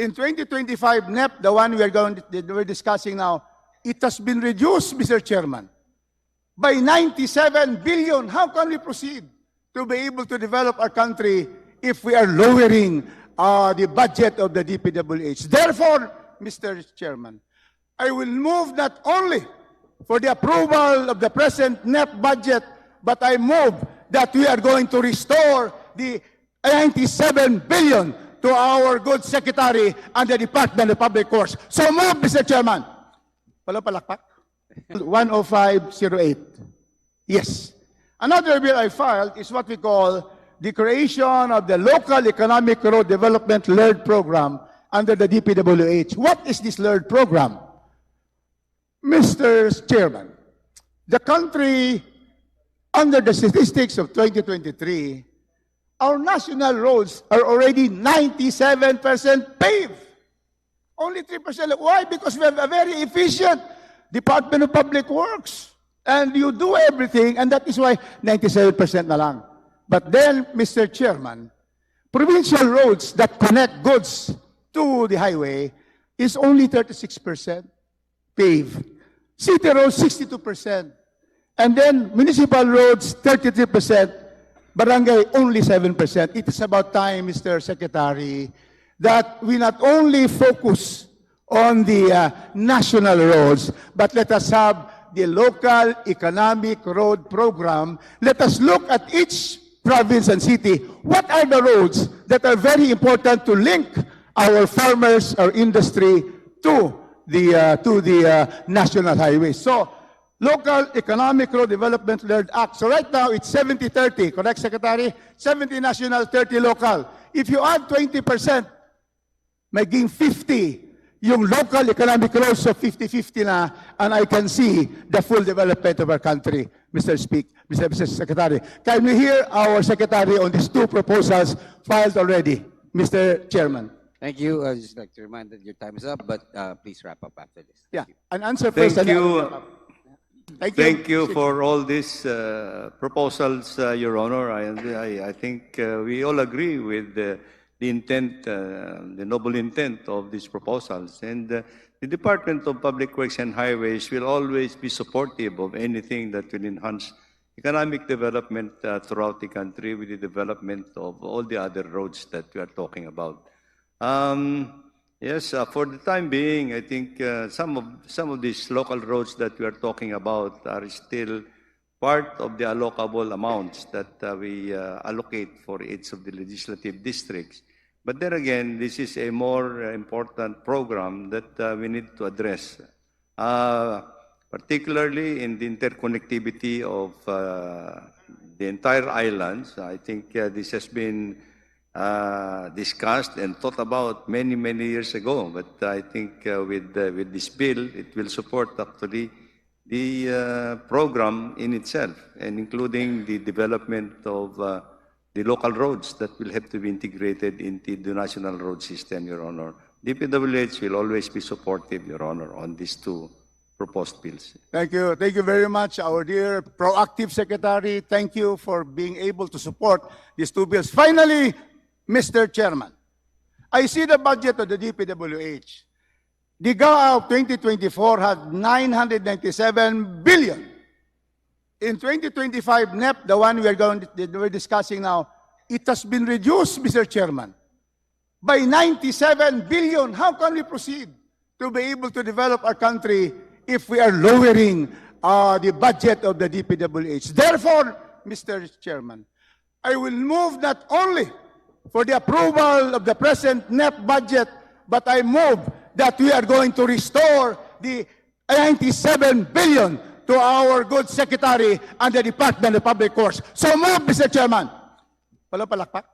In 2025 NEP, the one we're discussing now, it has been reduced, Mr. Chairman, by 97 billion. How can we proceed to be able to develop our country if we are lowering the budget of the dpwh? Therefore, Mr. Chairman, I will move not only for the approval of the present NEP budget, but I move that we are going to restore the 97 billion to our good secretary and the Department of Public Works. So move, Mr. Chairman. Wala palakpak? 10508. Yes. Another bill I filed is what we call the creation of the Local Economic Road Development LERD program under the DPWH. What is this LERD program? Mr. Chairman, the country, under the statistics of 2023, our national roads are already 97% paved. Only 3%. Why? Because we have a very efficient Department of Public Works. And you do everything, and that is why 97% na lang. But then, Mr. Chairman, provincial roads that connect goods to the highway is only 36% paved. City roads, 62%. And then municipal roads, 33%. Barangay, only 7%. It is about time, Mr. Secretary, that we not only focus on the national roads, but let us have the local economic road program. Let us look at each province and city. What are the roads that are very important to link our farmers, our industry to the national highways? So, Local Economic Road Development LERD Act. So right now, it's 70-30, correct, Secretary? 70 national, 30 local. If you add 20%, maging 50 yung local economic roads, so 50-50 na, and I can see the full development of our country, Mr. Secretary. Can we hear our Secretary on these two proposals filed already, Mr. Chairman? Thank you. I'd just like to remind that your time is up, but please wrap up after this. Yeah, an answer first. Thank you. Thank you for all these proposals, Your Honor. I think we all agree with the intent, the noble intent of these proposals. And the Department of Public Works and Highways will always be supportive of anything that will enhance economic development throughout the country with the development of all the other roads that we are talking about. Yes, for the time being, I think some of these local roads that we are talking about are still part of the allocable amounts that we allocate for each of the legislative districts. But then again, this is a more important program that we need to address, particularly in the interconnectivity of the entire islands. I think this has been discussed and thought about many years ago, but I think with this bill, it will support actually the program in itself, and including the development of the local roads that will have to be integrated into the national road system, Your Honor. DPWH will always be supportive, Your Honor, on these two proposed bills. Thank you. Thank you very much, our dear proactive Secretary. Thank you for being able to support these two bills. Finally, Mr. Chairman, I see the budget of the DPWH. The GAA of 2024 had 997 billion. In 2025 NEP, the one we're discussing now, it has been reduced, Mr. Chairman, by 97 billion. How can we proceed to be able to develop our country if we are lowering the budget of the DPWH? Therefore, Mr. Chairman, I will move not only for the approval of the present NEP budget, but I move that we are going to restore the 97 billion to our good secretary and the Department of Public Works. So move, Mr. Chairman. Wala palakpak?